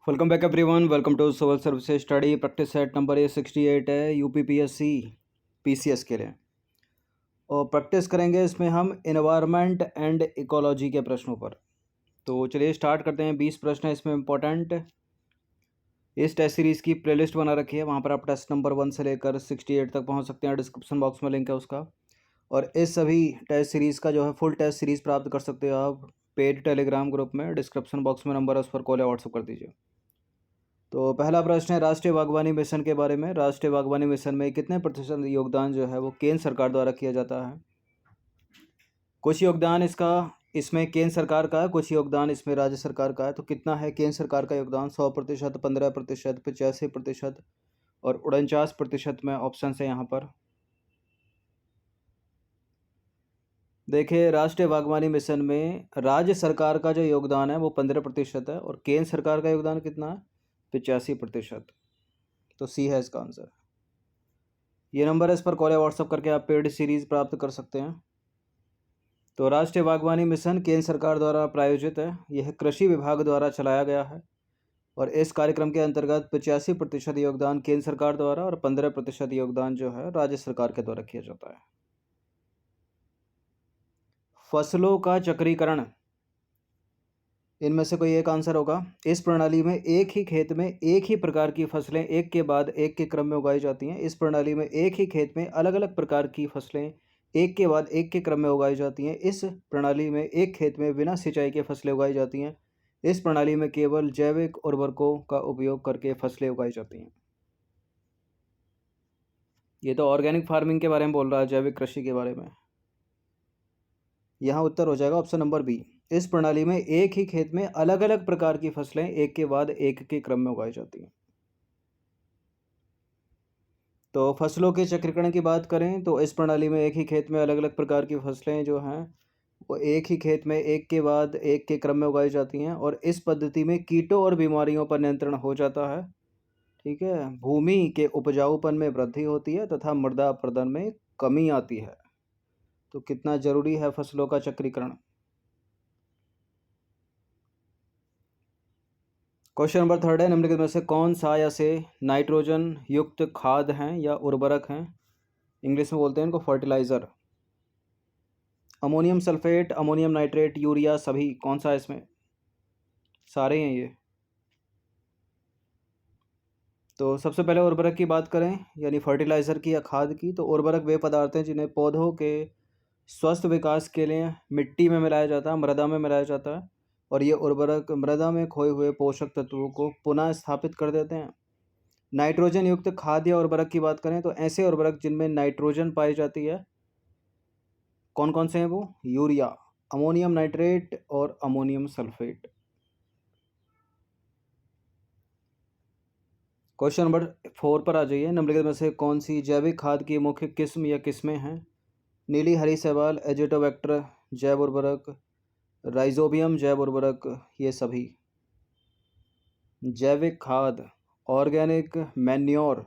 Welcome back everyone. Welcome to civil services study practice set number A68 है UPPSC PCS के लिए। और practice करेंगे इसमें हम इन्वायरमेंट एंड इकोलॉजी के प्रश्नों पर। तो चलिए स्टार्ट करते हैं। 20 प्रश्न है इसमें इम्पोर्टेंट। इस टेस्ट सीरीज़ की प्लेलिस्ट बना रखी है, वहाँ पर आप टेस्ट नंबर 1 से लेकर 68 तक पहुँच सकते हैं। डिस्क्रिप्शन बॉक्स में लिंक है उसका। और इस सभी टेस्ट सीरीज़ का जो है फुल टेस्ट सीरीज़ प्राप्त कर सकते हो आप पेड टेलीग्राम ग्रुप में। डिस्क्रिप्शन बॉक्स में नंबर है, उस पर कॉल या व्हाट्सअप कर दीजिए। तो पहला प्रश्न है राष्ट्रीय बागवानी मिशन के बारे में। राष्ट्रीय बागवानी मिशन में कितने प्रतिशत योगदान जो है वो केंद्र सरकार द्वारा किया जाता है? कुछ योगदान इसमें केंद्र सरकार का है, कुछ योगदान इसमें राज्य सरकार का है। तो कितना है केंद्र सरकार का योगदान? 100%, 15%, 85% और 49% में ऑप्शन है यहाँ पर। देखिए, राष्ट्रीय बागवानी मिशन में राज्य सरकार का जो योगदान है वो 15% है और केंद्र सरकार का योगदान कितना है? 85%। तो सी है इसका आंसर। ये नंबर है, इस पर कॉल या व्हाट्सअप करके आप पेड सीरीज़ प्राप्त कर सकते हैं। तो राष्ट्रीय बागवानी मिशन केंद्र सरकार द्वारा प्रायोजित है। यह कृषि विभाग द्वारा चलाया गया है और इस कार्यक्रम के अंतर्गत 85% योगदान केंद्र सरकार द्वारा और 15% योगदान जो है राज्य सरकार के द्वारा किया जाता है। फसलों का चक्रीकरण, इनमें से कोई एक आंसर होगा। इस प्रणाली में एक ही खेत में एक ही प्रकार की फसलें एक के बाद एक के क्रम में उगाई जाती हैं। इस प्रणाली में एक ही खेत में अलग अलग प्रकार की फसलें एक के बाद एक के क्रम में उगाई जाती हैं। इस प्रणाली में एक खेत में बिना सिंचाई के फसलें उगाई जाती हैं। इस प्रणाली में केवल जैविक उर्वरकों का उपयोग करके फसलें उगाई जाती हैं। ये तो ऑर्गेनिक फार्मिंग के बारे में बोल रहा है, जैविक कृषि के बारे में। यहाँ उत्तर हो जाएगा ऑप्शन नंबर बी। इस प्रणाली में एक ही खेत में अलग अलग प्रकार की फसलें एक के बाद एक के क्रम में उगाई जाती हैं। तो फसलों के चक्रीकरण की बात करें तो इस प्रणाली में एक ही खेत में अलग अलग प्रकार की फसलें जो हैं वो एक ही खेत में एक के बाद एक के क्रम में उगाई जाती हैं और इस पद्धति में कीटों और बीमारियों पर नियंत्रण हो जाता है। ठीक है, भूमि के उपजाऊपन में वृद्धि होती है तथा मृदा अपरदन में कमी आती है। तो कितना जरूरी है फसलों का चक्रीकरण? क्वेश्चन नंबर 3 है, निम्नलिखित में से कौन सा या से नाइट्रोजन युक्त खाद हैं या उर्वरक हैं? इंग्लिश में बोलते हैं इनको fertiliser. Ammonium sulphate, ammonium nitrate, urea, सभी कौन सा है इसमें? सारे हैं ये। तो सबसे पहले उर्वरक की बात करें यानी फर्टिलाइज़र की या खाद की, तो उर्वरक वे पदार्थ हैं जिन्हें पौधों के स्वस्थ विकास के लिए मिट्टी में मिलाया जाता है, मृदा में मिलाया जाता है और ये उर्वरक मृदा में खोए हुए पोषक तत्वों को पुनः स्थापित कर देते हैं। नाइट्रोजन युक्त खाद या उर्वरक की बात करें तो ऐसे उर्वरक जिनमें नाइट्रोजन पाई जाती है, कौन कौन से हैं वो? यूरिया, अमोनियम नाइट्रेट और अमोनियम सल्फेट। क्वेश्चन नंबर 4 पर आ जाइए। निम्नलिखित में से कौन सी जैविक खाद की मुख्य किस्म या किस्में हैं? नीली हरी शैवाल, एजोटोबैक्टर जैव उर्वरक, राइजोबियम जैव उर्वरक, ये सभी। जैविक खाद, organic manure,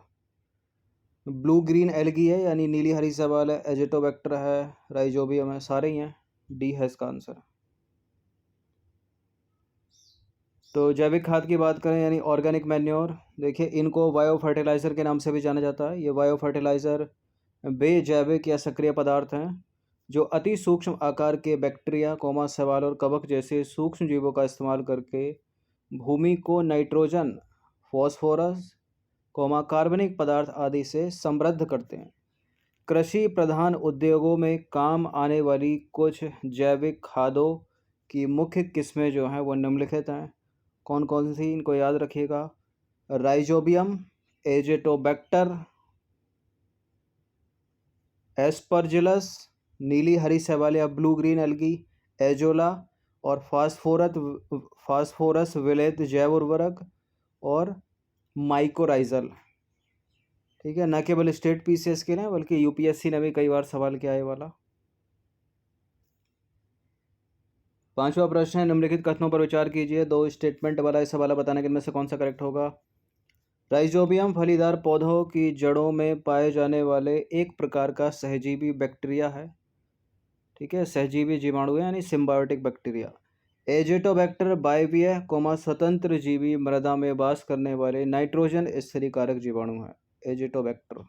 blue green algae है यानी नीली हरी शैवाल है, एजोटोबैक्टर है, राइजोबियम है, सारे ही हैं। डी है इसका आंसर। तो जैविक खाद की बात करें यानी ऑर्गेनिक मैन्योर, देखिए इनको बायो फर्टिलाइज़र के नाम से भी जाना जाता है। ये बायो फर्टिलाइज़र वे जैविक या सक्रिय पदार्थ हैं जो अति सूक्ष्म आकार के बैक्टीरिया, शैवाल और कवक जैसे सूक्ष्म जीवों का इस्तेमाल करके भूमि को नाइट्रोजन, फॉस्फोरस, कार्बनिक पदार्थ आदि से समृद्ध करते हैं। कृषि प्रधान उद्योगों में काम आने वाली कुछ जैविक खादों की मुख्य किस्में जो हैं वो निम्नलिखित हैं। कौन कौन सी, इनको याद रखिएगा। राइजोबियम, एजेटोबैक्टर, एस्परजिलस, नीली हरी शैवाल या ब्लू ग्रीन एल्गी, एजोला और फास्फोरस विलेत जैव उर्वरक और माइकोराइजल। ठीक है, न केवल स्टेट पीसीएस के लिए बल्कि यूपीएससी ने भी कई बार सवाल किया है वाला। 5वां प्रश्न है, निम्नलिखित कथनों पर विचार कीजिए। दो स्टेटमेंट वाला इस सवाल बताने के इनमें से कौन सा करेक्ट होगा? राइजोबियम फलीदार पौधों की जड़ों में पाए जाने वाले एक प्रकार का सहजीवी बैक्टीरिया है। ठीक है, सहजीवी जीवाणु है यानी सिम्बायोटिक बैक्टीरिया। एजेटोबैक्टर वायवीय स्वतंत्र जीवी मृदा में वास करने वाले नाइट्रोजन स्थिरीकारक जीवाणु हैं। एजेटोबैक्टर,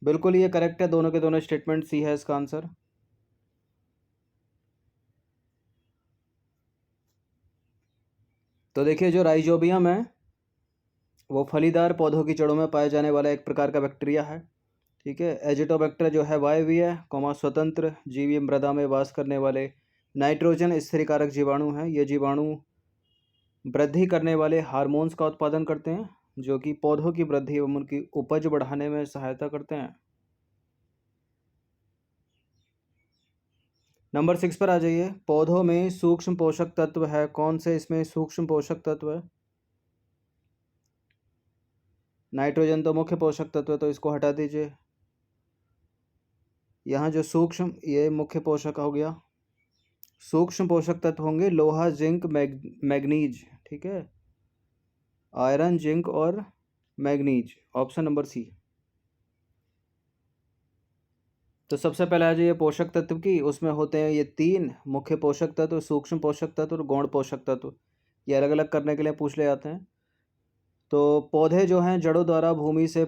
बिल्कुल ये करेक्ट है, दोनों के दोनों स्टेटमेंट सी है इसका आंसर। तो देखिए जो राइजोबियम है वो फलीदार पौधों की जड़ों में पाए जाने वाला एक प्रकार का बैक्टीरिया है। ठीक है, एजिटोबैक्टर जो है वायवीय स्वतंत्र जीवी मृदा में वास करने वाले नाइट्रोजन स्थिरीकारक जीवाणु हैं। ये जीवाणु वृद्धि करने वाले हार्मोन्स का उत्पादन करते हैं जो कि पौधों की वृद्धि एवं उनकी उपज बढ़ाने में सहायता करते हैं। नंबर 6 पर आ जाइए। पौधों में सूक्ष्म पोषक तत्व है, कौन से इसमें सूक्ष्म पोषक तत्व है? नाइट्रोजन तो मुख्य पोषक तत्व है तो इसको हटा दीजिए। यहाँ जो सूक्ष्म, ये मुख्य पोषक हो गया। सूक्ष्म पोषक तत्व होंगे लोहा, जिंक, मैग्नीज। ठीक है, आयरन, जिंक और मैग्नीज, ऑप्शन नंबर सी। तो सबसे पहले आ जाइए पोषक तत्व की, उसमें होते हैं ये 3 मुख्य पोषक तत्व, सूक्ष्म पोषक तत्व और गौण पोषक तत्व। ये अलग अलग करने के लिए पूछ ले जाते हैं। तो पौधे जो हैं जड़ों द्वारा भूमि से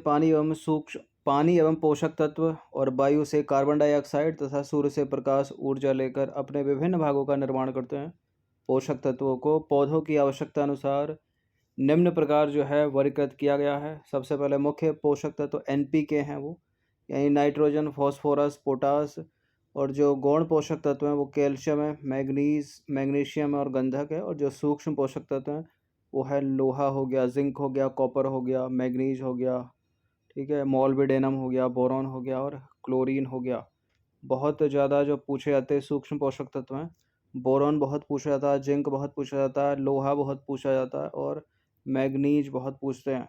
पानी एवं पोषक तत्व और वायु से कार्बन डाइऑक्साइड तथा सूर्य से प्रकाश ऊर्जा लेकर अपने विभिन्न भागों का निर्माण करते हैं। पोषक तत्वों को पौधों की आवश्यकता अनुसार निम्न प्रकार जो है वर्गीकृत किया गया है। सबसे पहले मुख्य पोषक तत्व NPK हैं, वो यानी नाइट्रोजन, फॉस्फोरस, पोटास। और जो गौण पोषक तत्व हैं वो कैल्शियम है, मैग्नीशियम और गंधक है। और जो सूक्ष्म पोषक तत्व हैं वो है लोहा हो गया, जिंक हो गया, कॉपर हो गया, मैग्नीज हो गया, ठीक है, मोल्बिडेनम हो गया, बोरॉन हो गया और क्लोरीन हो गया। बहुत ज़्यादा जो पूछे जाते हैं सूक्ष्म पोषक तत्व हैं, बोरॉन बहुत पूछा जाता है, जिंक बहुत पूछा जाता है, लोहा बहुत पूछा जाता है और मैग्नीज बहुत पूछते हैं।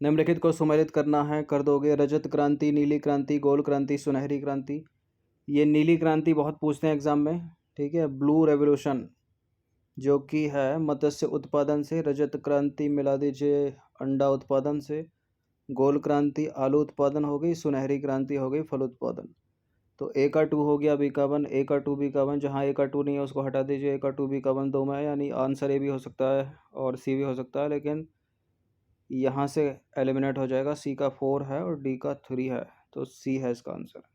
निम्नलिखित को सुमेलित करना है, कर दोगे। रजत क्रांति, नीली क्रांति, गोल क्रांति, सुनहरी क्रांति। ये नीली क्रांति बहुत पूछते हैं एग्जाम में। ठीक है, ब्लू रेवोल्यूशन जो कि है मत्स्य उत्पादन से। रजत क्रांति मिला दीजिए अंडा उत्पादन से। गोल क्रांति आलू उत्पादन हो गई, सुनहरी क्रांति हो गई फल उत्पादन। तो ए का 2 हो गया, बी का 1, ए का 2, बी का 1। जहाँ ए का 2 नहीं है उसको हटा दीजिए। ए का 2, बी का 1 दो में है, यानी आंसर ए भी हो सकता है और सी भी हो सकता है, लेकिन यहाँ से एलिमिनेट हो जाएगा। सी का 4 है और डी का 3 है, तो सी है इसका आंसर।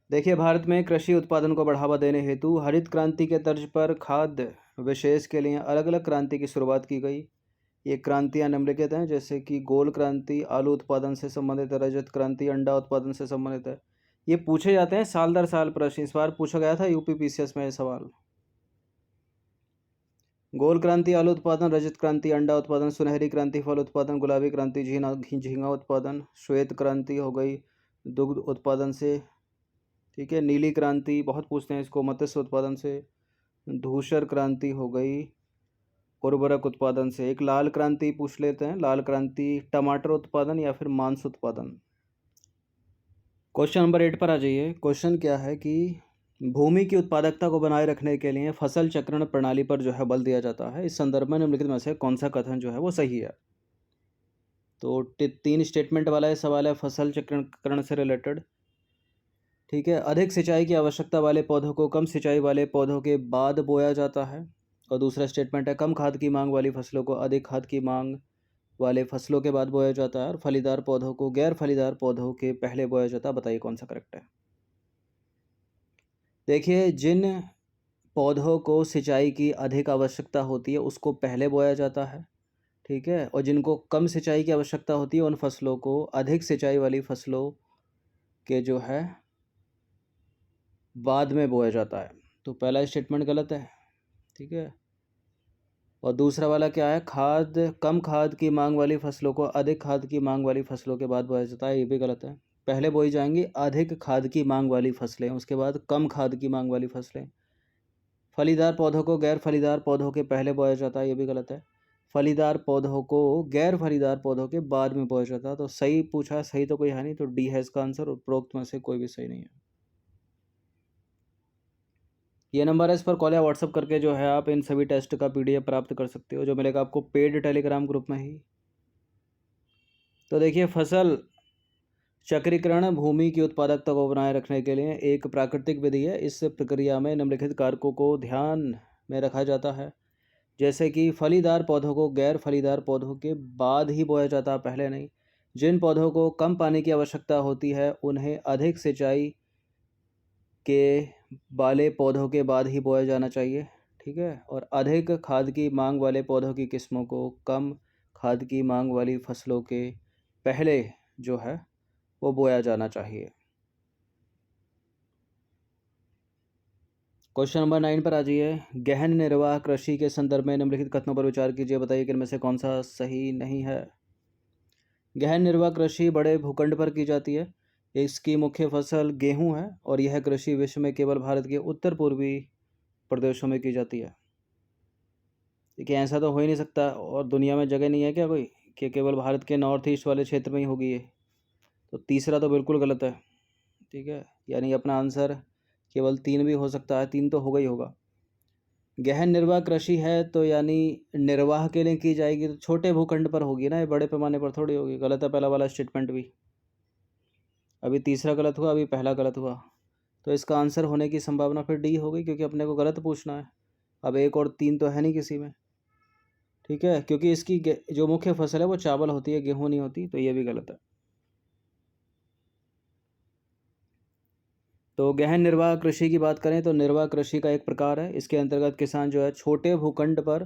देखिए, भारत में कृषि उत्पादन को बढ़ावा देने हेतु हरित क्रांति के तर्ज पर खाद्य विशेष के लिए अलग अलग क्रांति की शुरुआत की गई। ये क्रांतियां निम्नलिखित हैं, जैसे कि गोल क्रांति आलू उत्पादन से संबंधित है, रजत क्रांति अंडा उत्पादन से संबंधित है। ये पूछे जाते हैं साल दर साल प्रश्न। इस बार पूछा गया था UPPCS में ये सवाल। गोल क्रांति आलू उत्पादन, रजत क्रांति अंडा उत्पादन, सुनहरी क्रांति फल उत्पादन, गुलाबी क्रांति झींगा उत्पादन, श्वेत क्रांति हो गई दुग्ध उत्पादन से। ठीक है, नीली क्रांति बहुत पूछते हैं इसको मत्स्य उत्पादन से। धूसर क्रांति हो गई उर्वरक उत्पादन से। एक लाल क्रांति पूछ लेते हैं, लाल क्रांति टमाटर उत्पादन या फिर मांस उत्पादन। क्वेश्चन नंबर 8 पर आ जाइए। क्वेश्चन क्या है कि भूमि की उत्पादकता को बनाए रखने के लिए फसल चक्रण प्रणाली पर जो है बल दिया जाता है। इस संदर्भ में निम्नलिखित में से कौन सा कथन जो है वो सही है? तो 3 स्टेटमेंट वाला ये सवाल है फसल चक्रण से रिलेटेड। ठीक है, अधिक सिंचाई की आवश्यकता वाले पौधों को कम सिंचाई वाले पौधों के बाद बोया जाता है। और दूसरा स्टेटमेंट है कम खाद की मांग वाली फसलों को अधिक खाद की मांग वाले फसलों के बाद बोया जाता है। और फलीदार पौधों को गैर फलीदार पौधों के पहले बोया जाता है। बताइए कौन सा करेक्ट है? देखिए, जिन पौधों को सिंचाई की अधिक आवश्यकता होती है उसको पहले बोया जाता है। ठीक है, और जिनको कम सिंचाई की आवश्यकता होती है उन फसलों को अधिक सिंचाई वाली फसलों के जो है बाद में बोया जाता है। तो पहला स्टेटमेंट गलत है। ठीक है, और दूसरा वाला क्या है, कम खाद की मांग वाली फसलों को अधिक खाद की मांग वाली फसलों के बाद बोया जाता है, ये भी गलत है। पहले बोई जाएंगी अधिक खाद की मांग वाली फसलें, उसके बाद कम खाद की मांग वाली फसलें। फलीदार पौधों को गैर फलीदार पौधों के पहले बोया जाता है, ये भी गलत है। फलीदार पौधों को गैर फलीदार पौधों के बाद में बोया जाता है। तो सही पूछा, सही तो कोई है नहीं, तो डी है इसका आंसर। उपरोक्त में से कोई भी सही नहीं है। ये नंबर है, इस पर कॉल या व्हाट्सअप करके जो है आप इन सभी टेस्ट का PDF प्राप्त कर सकते हो, जो मिलेगा आपको पेड टेलीग्राम ग्रुप में ही। तो देखिए, फसल चक्रीकरण भूमि की उत्पादकता को बनाए रखने के लिए एक प्राकृतिक विधि है। इस प्रक्रिया में निम्नलिखित कारकों को ध्यान में रखा जाता है, जैसे कि फलीदार पौधों को गैर फलीदार पौधों के बाद ही बोया जाता है, पहले नहीं। जिन पौधों को कम पानी की आवश्यकता होती है उन्हें अधिक सिंचाई के वाले पौधों के बाद ही बोया जाना चाहिए, ठीक है। और अधिक खाद की मांग वाले पौधों की किस्मों को कम खाद की मांग वाली फसलों के पहले जो है वो बोया जाना चाहिए। क्वेश्चन नंबर 9 पर आ जाइए। गहन निर्वाह कृषि के संदर्भ में निम्नलिखित कथनों पर विचार कीजिए, बताइए कि इनमें से कौन सा सही नहीं है। गहन निर्वाह कृषि बड़े भूखंड पर की जाती है। इसकी मुख्य फसल गेहूं है और यह कृषि विश्व में केवल भारत के उत्तर पूर्वी प्रदेशों में की जाती है। देखिए, ऐसा तो हो ही नहीं सकता, और दुनिया में जगह नहीं है क्या कोई कि केवल भारत के नॉर्थ ईस्ट वाले क्षेत्र में ही होगी ये। तो तीसरा तो बिल्कुल गलत है, ठीक है। यानी अपना आंसर केवल 3 भी हो सकता है, 3 तो होगा ही होगा। गहन निर्वाह कृषि है तो यानी निर्वाह के लिए की जाएगी, तो छोटे भूखंड पर होगी ना, ये बड़े पैमाने पर थोड़ी होगी। गलत है पहला वाला स्टेटमेंट भी। अभी तीसरा गलत हुआ, अभी पहला गलत हुआ, तो इसका आंसर होने की संभावना फिर डी हो गई, क्योंकि अपने को गलत पूछना है। अब 1 और 3 तो है नहीं किसी में, ठीक है, क्योंकि इसकी जो मुख्य फसल है वो चावल होती है, गेहूँ नहीं होती, तो ये भी गलत है। तो गहन निर्वाह कृषि की बात करें तो निर्वाह कृषि का एक प्रकार है। इसके अंतर्गत किसान जो है छोटे भूखंड पर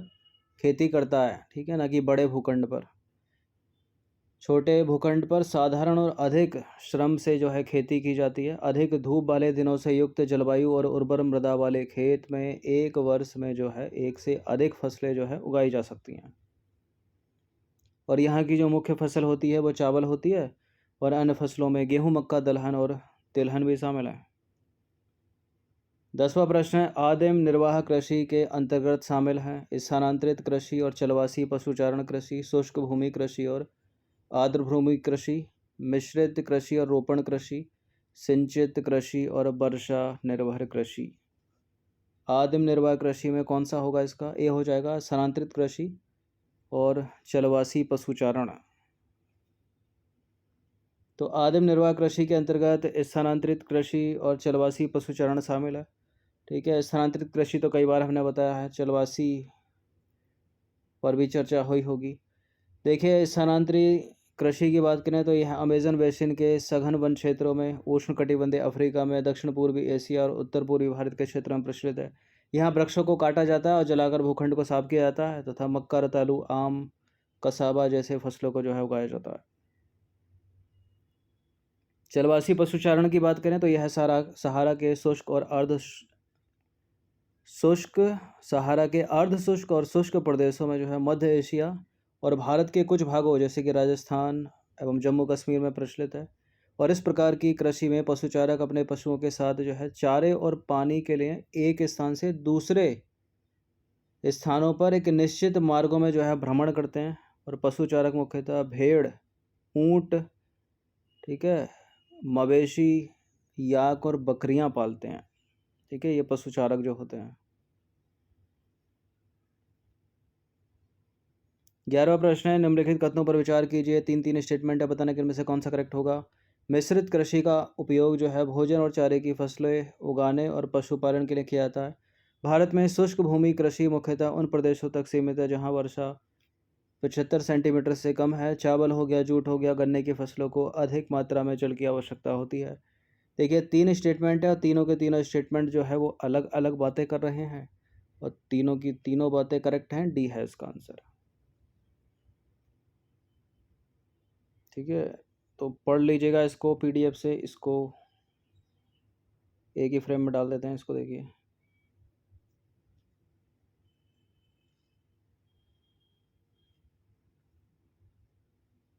खेती करता है, ठीक है ना, कि बड़े भूखंड पर। छोटे भूखंड पर साधारण और अधिक श्रम से जो है खेती की जाती है। अधिक धूप वाले दिनों से युक्त जलवायु और उर्वर मृदा वाले खेत में एक वर्ष में जो है एक से अधिक फसलें जो है उगाई जा सकती हैं। और यहाँ की जो मुख्य फसल होती है वो चावल होती है, और अन्य फसलों में गेहूँ, मक्का, दलहन और तिलहन भी शामिल है। 10वां प्रश्न है, आदिम निर्वाह कृषि के अंतर्गत शामिल हैं स्थानांतरित कृषि और चलवासी पशुचारण कृषि, शुष्क भूमि कृषि और आर्द्र भूमि कृषि, मिश्रित कृषि और रोपण कृषि, सिंचित कृषि और वर्षा निर्भर कृषि। आदिम निर्वाह कृषि में कौन सा होगा इसका? ए हो जाएगा स्थानांतरित कृषि और चलवासी पशुचारण। तो आदिम निर्वाह कृषि के अंतर्गत स्थानांतरित कृषि और चलवासी पशुचारण शामिल है, ठीक है। स्थानांतरित कृषि तो कई बार हमने बताया है, चलवासी पर भी चर्चा हुई होगी। देखिए, स्थानांतरित कृषि की बात करें तो यह अमेजन बेसिन के सघन वन क्षेत्रों में, उष्णकटिबंधीय अफ्रीका में, दक्षिण पूर्वी एशिया और उत्तर पूर्वी भारत के क्षेत्र में प्रचलित है। यहाँ वृक्षों को काटा जाता है और जलाकर भूखंड को साफ किया जाता है तथा मक्का, रतालू, आम, कसाबा जैसे फसलों को जो है उगाया जाता है। चलवासी पशुचारण की बात करें तो यह सहारा के शुष्क और अर्ध शुष्क सहारा के अर्ध शुष्क और शुष्क प्रदेशों में जो है मध्य एशिया और भारत के कुछ भागों जैसे कि राजस्थान एवं जम्मू कश्मीर में प्रचलित है। और इस प्रकार की कृषि में पशुचारक अपने पशुओं के साथ जो है चारे और पानी के लिए एक स्थान से दूसरे स्थानों पर एक निश्चित मार्गों में जो है भ्रमण करते हैं। और पशुचारक मुख्यतः भेड़, ऊंट, ठीक है, मवेशी, याक और बकरियां पालते हैं, ठीक है, ये पशुचारक जो होते हैं। 11वां प्रश्न है, निम्नलिखित कथनों पर विचार कीजिए। 3 स्टेटमेंट है, बताने के इनमें से कौन सा करेक्ट होगा। मिश्रित कृषि का उपयोग जो है भोजन और चारे की फसलें उगाने और पशुपालन के लिए किया जाता है। भारत में शुष्क भूमि कृषि मुख्यतः उन प्रदेशों तक सीमित है जहाँ वर्षा 75 सेंटीमीटर से कम है। चावल हो गया, जूट हो गया, गन्ने की फसलों को अधिक मात्रा में जल की आवश्यकता होती है। देखिए, 3 स्टेटमेंट है और तीनों के तीनों स्टेटमेंट जो है वो अलग अलग बातें कर रहे हैं, और तीनों की तीनों बातें करेक्ट हैं। डी है इसका आंसर, ठीक है। तो पढ़ लीजिएगा इसको पीडीएफ से, इसको एक ही फ्रेम में डाल देते हैं, इसको देखिए।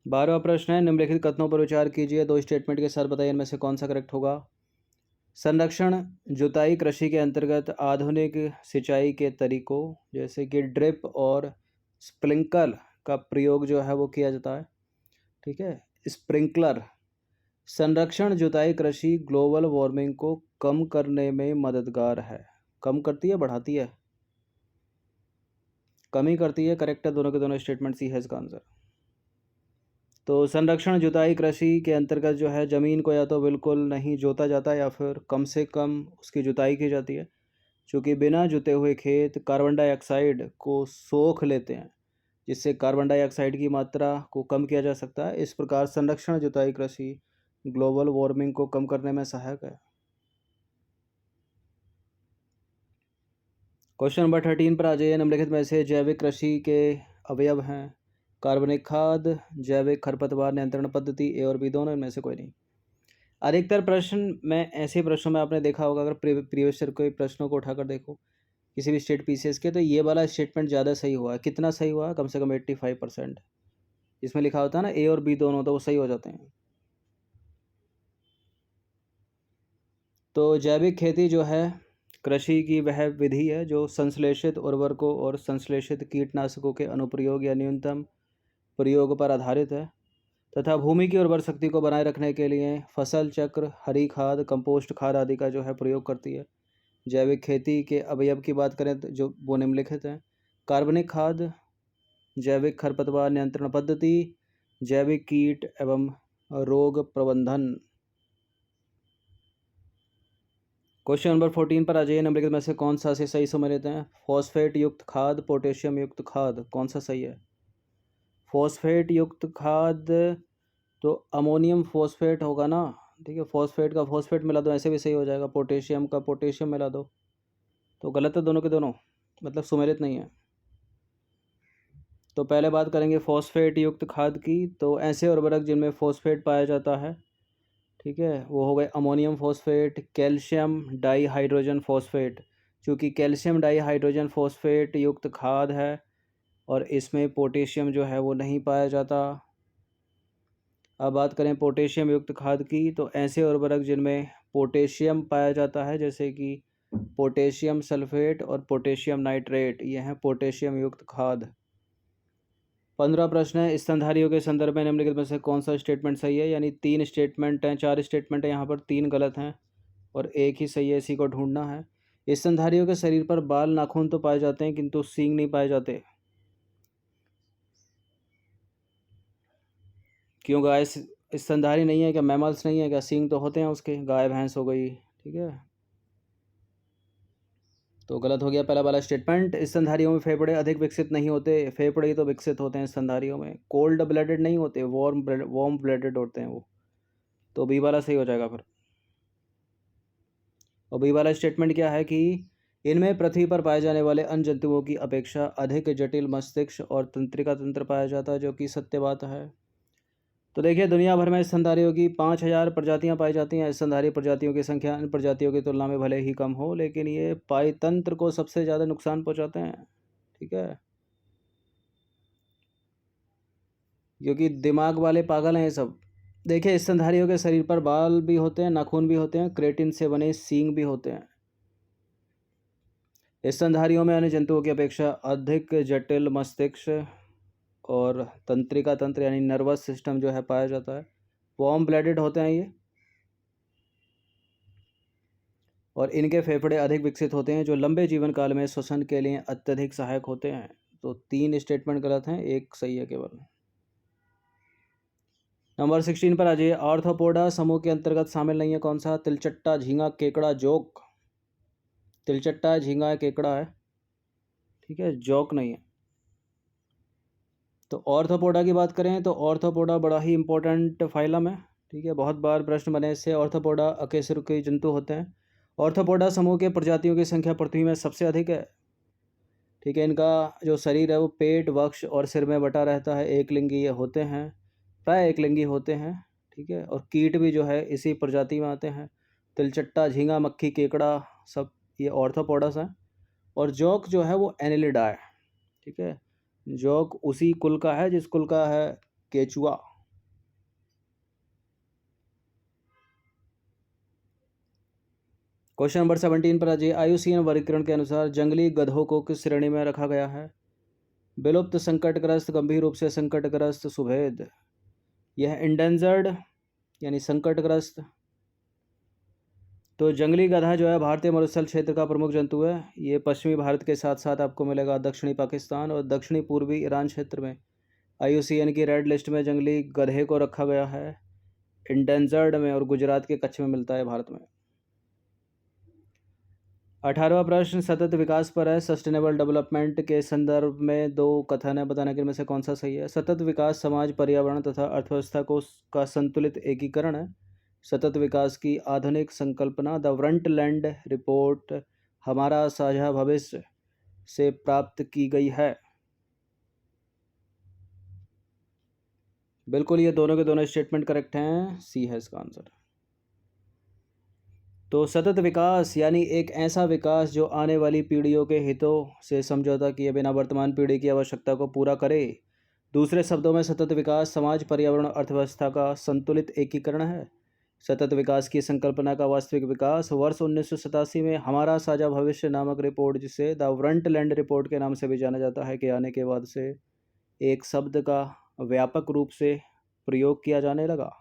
बारहवां प्रश्न है, निम्नलिखित कथनों पर विचार कीजिए, 2 स्टेटमेंट के साथ बताइए इनमें से कौन सा करेक्ट होगा। संरक्षण जुताई कृषि के अंतर्गत आधुनिक सिंचाई के तरीकों जैसे कि ड्रिप और स्प्रिंकल का प्रयोग जो है वो किया जाता है, ठीक है। स्प्रिंकलर। संरक्षण जुताई कृषि ग्लोबल वार्मिंग को कम करने में मददगार है। कम करती है, बढ़ाती है? कम ही करती है, करेक्ट है। दोनों के दोनों स्टेटमेंट सी है इसका आंसर। तो संरक्षण जुताई कृषि के अंतर्गत जो है ज़मीन को या तो बिल्कुल नहीं जोता जाता या फिर कम से कम उसकी जुताई की जाती है, क्योंकि बिना जुते हुए खेत कार्बन डाइऑक्साइड को सोख लेते हैं, जिससे कार्बन डाइऑक्साइड की मात्रा को कम किया जा सकता है। इस प्रकार संरक्षण जुताई कृषि ग्लोबल वार्मिंग को कम करने में सहायक है। क्वेश्चन नंबर 13 पर आ जाइए। निम्नलिखित में से जैविक कृषि के अवयव हैं? कार्बनिक खाद, जैविक खरपतवार नियंत्रण पद्धति, ए और बी दोनों, इनमें से कोई नहीं। अधिकतर प्रश्न में ऐसे प्रश्नों में आपने देखा होगा, अगर प्रीवियस ईयर के प्रश्नों को उठाकर देखो किसी भी स्टेट पीसीएस के, तो ये वाला स्टेटमेंट ज़्यादा सही हुआ है। कितना सही हुआ? कम से कम 85%। इसमें लिखा होता है ना ए और बी दोनों, तो वो सही हो जाते हैं। तो जैविक खेती जो है कृषि की वह विधि है जो संश्लेषित उर्वरकों और संश्लेषित कीटनाशकों के अनुप्रयोग या न्यूनतम प्रयोग पर आधारित है तथा भूमि की उर्वर शक्ति को बनाए रखने के लिए फसल चक्र, हरी खाद, कंपोस्ट खाद आदि का जो है प्रयोग करती है। जैविक खेती के अवयव की बात करें तो जो वो निम्नलिखित हैं: कार्बनिक खाद, जैविक खरपतवार नियंत्रण पद्धति, जैविक कीट एवं रोग प्रबंधन। क्वेश्चन नंबर 14 पर आ जाइए। निम्नलिखित में से कौन सा से सही सम्मिलित हैं? फॉस्फेट युक्त खाद, पोटेशियम युक्त खाद, कौन सा सही है? फॉस्फेट युक्त खाद तो अमोनियम फॉस्फेट होगा ना, ठीक है। फॉस्फेट का फॉस्फेट मिला दो, ऐसे भी सही हो जाएगा। पोटेशियम का पोटेशियम मिला दो, तो गलत है दोनों के दोनों, मतलब सुमेलित नहीं है। तो पहले बात करेंगे फॉस्फेट युक्त खाद की। तो ऐसे उर्वरक जिनमें फॉस्फेट पाया जाता है, ठीक है, वो हो गए ammonium phosphate, calcium dihydrogen phosphate. चूँकि कैल्शियम डाईहाइड्रोजन फॉस्फेट युक्त खाद है और इसमें पोटेशियम जो है वो नहीं पाया जाता। अब बात करें पोटेशियम युक्त खाद की, तो ऐसे उर्वरक जिनमें पोटेशियम पाया जाता है, जैसे कि पोटेशियम सल्फेट और पोटेशियम नाइट्रेट, ये हैं पोटेशियम युक्त खाद। 15 प्रश्न है। स्तनधारियों के संदर्भ में निम्नलिखित में से कौन सा स्टेटमेंट सही है? यानी 3 स्टेटमेंट हैं, 4 स्टेटमेंट हैं, यहाँ पर 3 गलत हैं और एक ही सही है, इसी को ढूंढना है। स्तनधारियों के शरीर पर बाल, नाखून तो पाए जाते हैं किंतु सींग नहीं पाए जाते। क्यों? गाय स्तनधारी नहीं है क्या? मैमल्स नहीं है क्या? सींग तो होते हैं उसके, गाय भैंस हो गई, ठीक है। तो गलत हो गया पहला वाला स्टेटमेंट। स्तनधारियों में फेफड़े अधिक विकसित नहीं होते। फेफड़े ही तो विकसित होते हैं स्तनधारियों में, कोल्ड ब्लडेड नहीं होते, वार्म ब्लडेड होते हैं वो। तो बी वाला सही हो जाएगा फिर। और बी वाला स्टेटमेंट क्या है कि इनमें पृथ्वी पर पाए जाने वाले अन्य जंतुओं की अपेक्षा अधिक जटिल मस्तिष्क और तंत्रिका तंत्र पाया जाता है, जो कि सत्य बात है। तो देखिए, दुनिया भर में स्तनधारियों की 5000 प्रजातियां पाई जाती हैं। स्तनधारी प्रजातियों की संख्या अन्य प्रजातियों की तुलना में भले ही कम हो, लेकिन ये पायतंत्र को सबसे ज़्यादा नुकसान पहुंचाते हैं, ठीक है, क्योंकि दिमाग वाले पागल हैं ये सब। देखिए, स्तनधारियों के शरीर पर बाल भी होते हैं, नाखून भी होते हैं, क्रेटिन से बने सींग भी होते हैं। स्तनधारियों में अन्य जंतुओं की अपेक्षा अधिक जटिल मस्तिष्क और तंत्रिका तंत्र यानी नर्वस सिस्टम जो है पाया जाता है। वार्म ब्लडेड होते हैं ये, और इनके फेफड़े अधिक विकसित होते हैं, जो लंबे जीवन काल में श्वसन के लिए अत्यधिक सहायक होते हैं। तो 3 स्टेटमेंट गलत हैं, एक सही है केवल। नंबर 16 पर आ जाइए। आर्थ्रोपोडा समूह के अंतर्गत शामिल नहीं है कौन सा? तिलचट्टा, झींगा, केकड़ा, जोक। तिलचट्टा, झींगा, केकड़ा है, ठीक है, जोक नहीं है। तो ऑर्थोपोडा की बात करें तो ऑर्थोपोडा बड़ा ही इंपॉर्टेंट फाइलम है, ठीक है, बहुत बार प्रश्न बने इससे। ऑर्थोपोडा अकेशरुकीय जंतु होते हैं। ऑर्थोपोडा समूह के प्रजातियों की संख्या पृथ्वी में सबसे अधिक है, ठीक है। इनका जो शरीर है वो पेट, वक्ष और सिर में बटा रहता है। एक लिंगी ये होते हैं, प्राय एक लिंगी होते हैं, ठीक है। और कीट भी जो है इसी प्रजाति में आते हैं। तिलचट्टा, झींगा, मक्खी, केकड़ा, सब ये ऑर्थोपोडस हैं। और जोक जो है वो एनिलिडा है, ठीक है। जोक उसी कुल का है जिस कुल का है केचुआ। क्वेश्चन नंबर 17 पर आ जाइए। आयुसीएन वर्गीकरण के अनुसार जंगली गधों को किस श्रेणी में रखा गया है? विलुप्त, संकटग्रस्त, गंभीर रूप से संकटग्रस्त, सुभेद। यह इंडेंजर्ड यानी संकटग्रस्त। तो जंगली गधा जो है भारतीय मरुस्थल क्षेत्र का प्रमुख जंतु है। ये पश्चिमी भारत के साथ साथ आपको मिलेगा दक्षिणी पाकिस्तान और दक्षिणी पूर्वी ईरान क्षेत्र में, IUCN की रेड लिस्ट में जंगली गधे को रखा गया है, इंडेंजर्ड में, और गुजरात के कच्छ में मिलता है भारत में। 18वां प्रश्न सतत विकास पर है। सस्टेनेबल डेवलपमेंट के संदर्भ में दो कथन है, बताने के इनमें से कौन सा सही है। सतत विकास समाज, पर्यावरण तथा अर्थव्यवस्था का संतुलित एकीकरण है। सतत विकास की आधुनिक संकल्पना द ब्रंटलैंड रिपोर्ट हमारा साझा भविष्य से प्राप्त की गई है। बिल्कुल, ये दोनों के दोनों स्टेटमेंट करेक्ट हैं, सी है इसका आंसर। तो सतत विकास यानी एक ऐसा विकास जो आने वाली पीढ़ियों के हितों से समझौता किए बिना वर्तमान पीढ़ी की आवश्यकता को पूरा करे। दूसरे शब्दों में सतत विकास समाज, पर्यावरण और अर्थव्यवस्था का संतुलित एकीकरण है। सतत विकास की संकल्पना का वास्तविक विकास वर्ष 1987 में हमारा साझा भविष्य नामक रिपोर्ट, जिसे द ब्रंटलैंड रिपोर्ट के नाम से भी जाना जाता है, के आने के बाद से एक शब्द का व्यापक रूप से प्रयोग किया जाने लगा।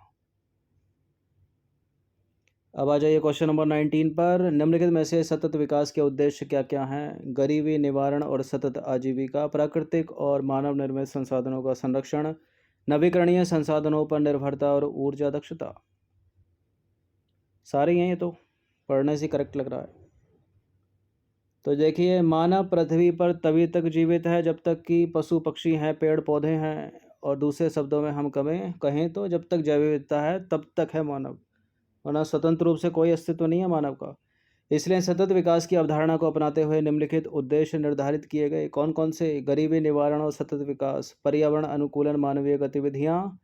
अब आ जाइए क्वेश्चन नंबर 19 पर। निम्नलिखित में से सतत विकास के उद्देश्य क्या क्या हैं। गरीबी निवारण और सतत आजीविका, प्राकृतिक और मानव निर्मित संसाधनों का संरक्षण, नवीकरणीय संसाधनों पर निर्भरता और ऊर्जा दक्षता। सारे ही हैं ये, तो पढ़ने से करेक्ट लग रहा है। तो देखिए, मानव पृथ्वी पर तभी तक जीवित है जब तक कि पशु पक्षी हैं, पेड़ पौधे हैं, और दूसरे शब्दों में हम कहें तो जब तक जैव विविधता है तब तक है मानव, वरना स्वतंत्र रूप से कोई अस्तित्व नहीं है मानव का। इसलिए सतत विकास की अवधारणा को अपनाते हुए निम्नलिखित उद्देश्य निर्धारित किए गए। कौन कौन से? गरीबी निवारण और सतत विकास, पर्यावरण अनुकूलन, मानवीय गतिविधियाँ,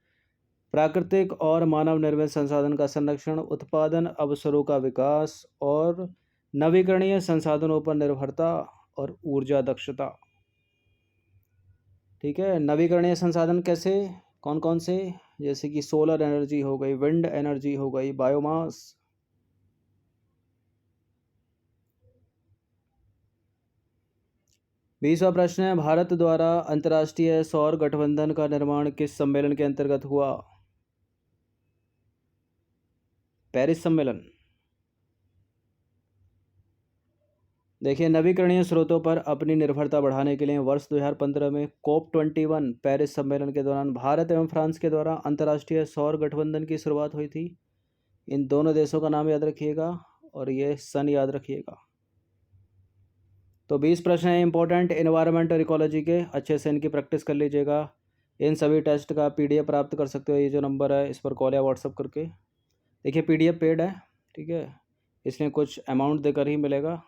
प्राकृतिक और मानव निर्मित संसाधन का संरक्षण, उत्पादन अवसरों का विकास, और नवीकरणीय संसाधनों पर निर्भरता और ऊर्जा दक्षता। ठीक है, नवीकरणीय संसाधन कैसे, कौन कौन से? जैसे कि सोलर एनर्जी हो गई, विंड एनर्जी हो गई, बायोमास। बीसवां प्रश्न है, भारत द्वारा अंतर्राष्ट्रीय सौर गठबंधन का निर्माण किस सम्मेलन के अंतर्गत हुआ? पेरिस सम्मेलन। देखिए, नवीकरणीय स्रोतों पर अपनी निर्भरता बढ़ाने के लिए वर्ष 2015 में COP21 पेरिस सम्मेलन के दौरान भारत एवं फ्रांस के द्वारा अंतर्राष्ट्रीय सौर गठबंधन की शुरुआत हुई थी। इन दोनों देशों का नाम याद रखिएगा और ये सन याद रखिएगा। तो 20 प्रश्न हैं इंपॉर्टेंट एनवायरनमेंट और इकोलॉजी के, अच्छे से इनकी प्रैक्टिस कर लीजिएगा। इन सभी टेस्ट का PDF प्राप्त कर सकते हो, ये जो नंबर है इस पर कॉल या व्हाट्सअप करके। देखिए, PDF पेड है, ठीक है, इसमें कुछ अमाउंट देकर ही मिलेगा।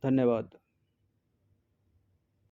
धन्यवाद।